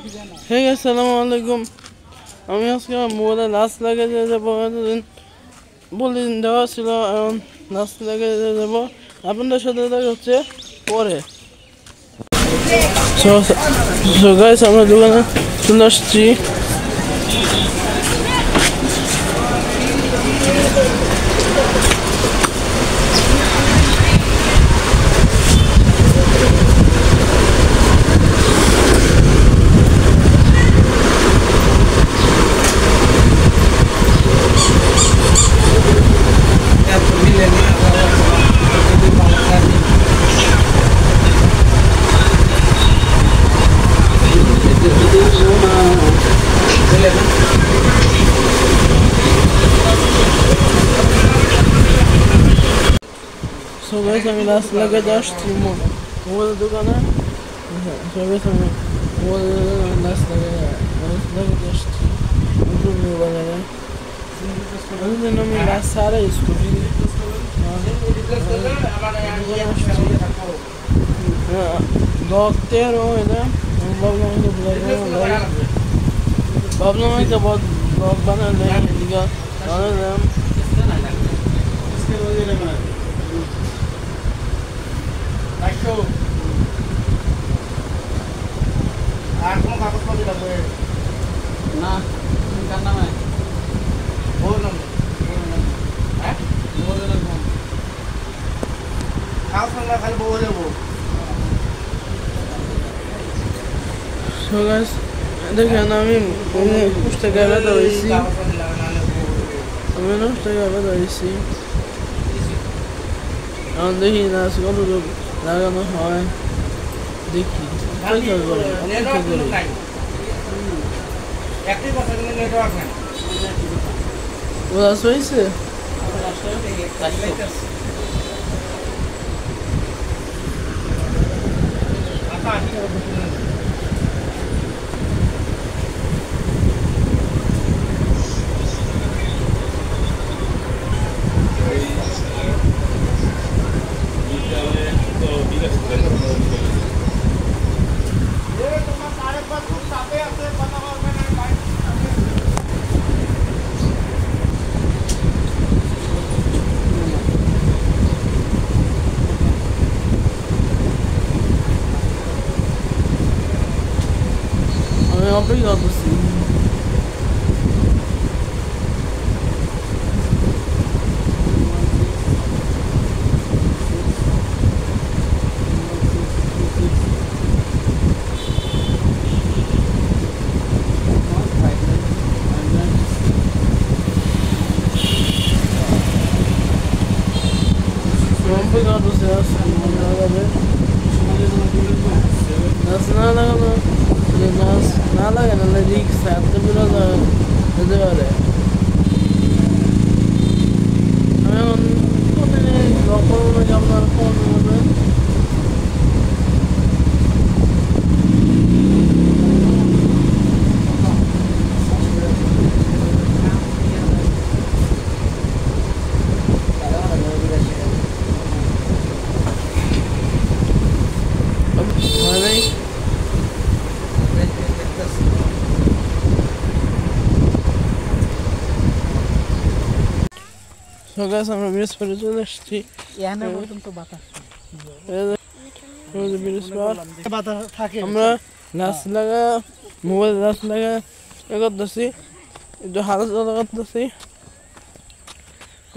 Hey, আসসালামু আলাইকুম। আমি আজকে মোবাইলে লাস্ট লাগাতে যাবো, এতদিন বলে দেওয়া ছিল, এখন লাস্ট লাগাতে যাবো। আপনাদের সাথে দেখা হচ্ছে পরে। সো গাইস, আমরা দোকানে চলে আসছি। সো গাইস, আমি লাস্ট লাগাতে আসছি মোবাইলের দোকানে। সো গাইস, আমি মোবাইলের লাস্ট লাগাতে আসছি মোবাইলে। আমি লাস্ট সারা scooty doctor oydu. Babam oydu bana ne diyor? Anladım. Aku mau kapas mau tidak boleh. Nah, ini kan namanya. Boleh. Eh? Boleh. Kau sangat kali boleh bu. So guys, দেখেন আমি টাকা বেদা হয়েছি, আমি 9 টাকা বেদা হয়েছি। এখন দেখি না কত লোক লাগানো হয়, দেখি অপেক্ষা করি। ওরা হয়েছে অপেক্ষা করছি। Nada que no le digas, te pido de vale. A ver, no tiene lo puedo llamar con So guys, আমরা ব্রিজ পারে চলে আসছি। এখানে পর্যন্ত বাতাস, আমরা লাস্ট লাগা মোবাইল লাস্ট লাগা করতেছি, একটু হালকা করতেছি।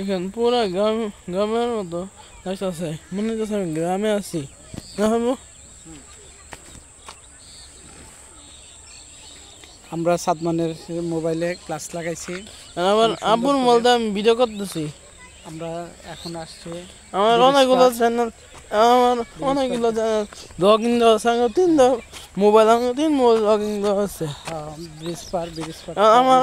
এখানে পুরো গ্রামের মতো লাগতেছে, মনে হচ্ছে আমি গ্রামে আছি না হবো। আমরা সাদমানের মোবাইলে ক্লাস লাগাইছি, আবার আব্বুর মোবাইলে আমি ভিডিও করতেছি। আমরা এখন আসছে আমার অনেকগুলো চ্যানেল, লগইন দেওয়া সঙ্গে 3 মোবাইল, আমার 3 মোবাইল লগইন দেওয়া আছে। ব্রিজ পার আমার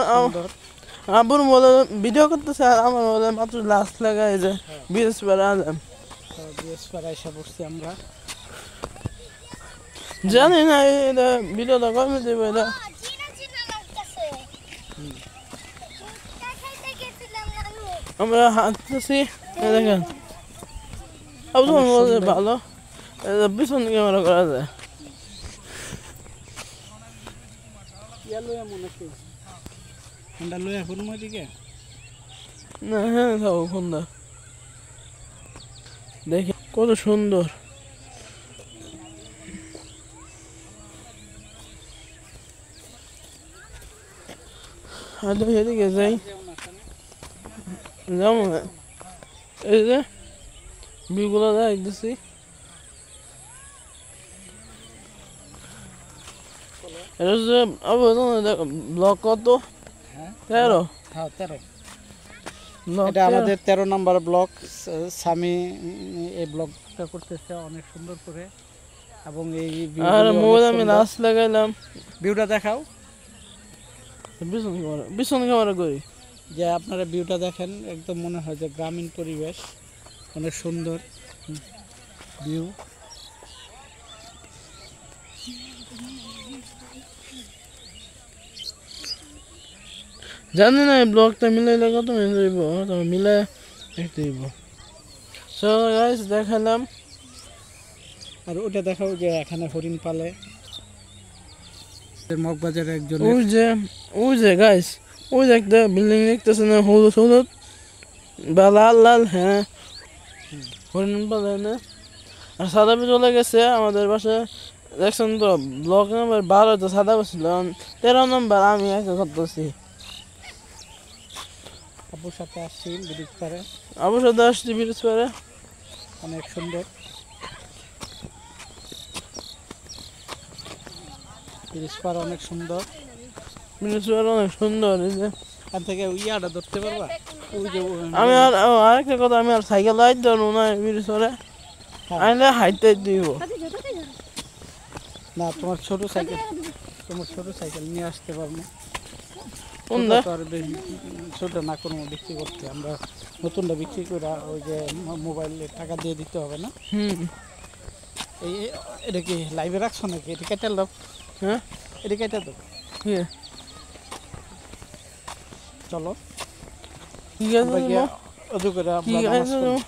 আব্বুর মোবাইলে ভিডিও করতেছে, আর আমার মোবাইলে মাত্র লাস্ট লাগাই যে ব্রিজ পার আলাম। ব্রিজ পার এসে পড়ছি আমরা, জানি না এটা ভিডিওটা কমে দেবে। এটা আমরা হাঁটতেছি, দেখেন ভালো পিছন ক্যামেরা করা যায়। লইয়া মনে কি আমরা লইয়া ফুরমো দিকে না হ্যাঁ থাকো ফোনটা দেখি কত সুন্দর আর দেখি এদিকে যাই যাবো না এই যে বিগুলো দেখতেছি এটা হচ্ছে ব্লক কত হ্যাঁ 13 হ্যাঁ 13 ব্লক এটা আমাদের 13 নম্বর ব্লক স্বামী এই ব্লকটা করতেছে অনেক সুন্দর করে এবং এই আর মোবাইল আমি লাস্ট লাগাইলাম ভিউটা দেখাও পিছন ক্যামেরা করি যে আপনারা ভিউটা দেখেন একদম মনে হয় যে গ্রামীণ পরিবেশ অনেক সুন্দর ভিউ জানি না এই ব্লগটা মিলাইলে কত মিনিট হইব তবে মিলাই দেখতে হইব সো গাইস দেখালাম আর ওটা দেখাও যে এখানে হরিণ পালে মগবাজারে একজন ওই যে গাইস ওই যে একটা বিল্ডিং দেখতেছে না হলুদ হলুদ বা লাল লাল হ্যাঁ হরিণ পালে না আর সাদা চলে গেছে আমাদের বাসায় দেখছেন তো ব্লক নাম্বার 12 তো সাদা বসছিল 13 নম্বর আমি একা করতেছি আপুর সাথে আসছি ব্রিজ পারে আমার সাথে আসছি ব্রিজ পারে অনেক সুন্দর ব্রিজ পার অনেক সুন্দর ব্রিজ পারে অনেক সুন্দর এই যে এখান থেকে ইয়াটা ধরতে পারবা ওই যে আমি আর আরেকটা কথা আমি আর সাইকেল লাইট ধরবো না ব্রিজ পারে আইলে হাইতে দিব না তোমার ছোট সাইকেল নিয়ে আসতে পারবো কোনটা আর ছোট না কোনো বিক্রি করতে আমরা নতুনটা বিক্রি করে ওই যে মোবাইলে টাকা দিয়ে দিতে হবে না এই এটা কি লাইভে রাখছো নাকি এটা কেটে দাও হ্যাঁ এটা কেটে দাও ঠিক আছে চলো ঠিক আছে আমরা গিয়ে অজু করে আমরা নামাজ পড়ি।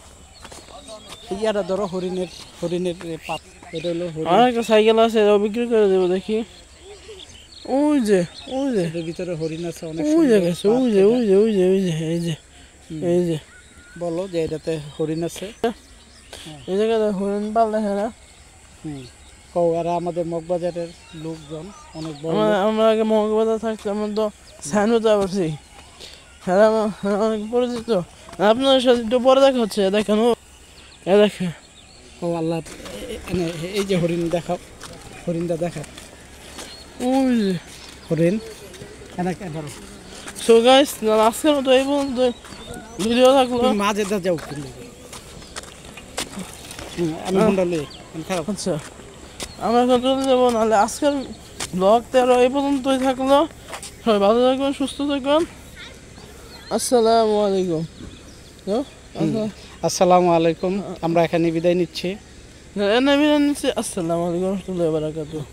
ইয়াটা ধরো হরিণের পাত এটা হলো হরিণ আরেকটা সাইকেল আছে এটাও বিক্রি করে দেবো দেখি ওই যে এটার ভিতরে হরিণ আছে অনেক ওই যে সুন্দর গেছে পাত। ওই যে এই যে এই যে বলো যে এটাতে হরিণ আছে এই জায়গাতে হরিণ পাল দেখে না আর আমাদের মগবাজারের লোকজন অনেক বড় আমরা আগে মগবাজার থাকতাম তো সাইনবোর্ড পারছি হ্যাঁ অনেক পরিচিত আপনার সাথে একটু পরে দেখা হচ্ছে দেখেন ও দেখে ও আল্লাহ এই যে হরিণ দেখাও হরিণটা দেখাও ওই যে হরিণ এনাকে ধরো সো গাইস আজকের মতো এই পর্যন্ত ভিডিও থাকলো তুমি মাঝে দা যাও কিন্তু আমি হোন্ডা লই খারাপ আচ্ছা আমরা এখন চলে যাবো নাহলে আজকের ব্লগ 13 এই পর্যন্তই থাকলো সবাই ভালো থাকবেন সুস্থ থাকবেন আসসালামু আলাইকুম আসসালামু আলাইকুম আমরা এখানে বিদায় নিচ্ছি আসসালামু আলাইকুম রহমতুল্লাহি ওয়া বারাকাতুহু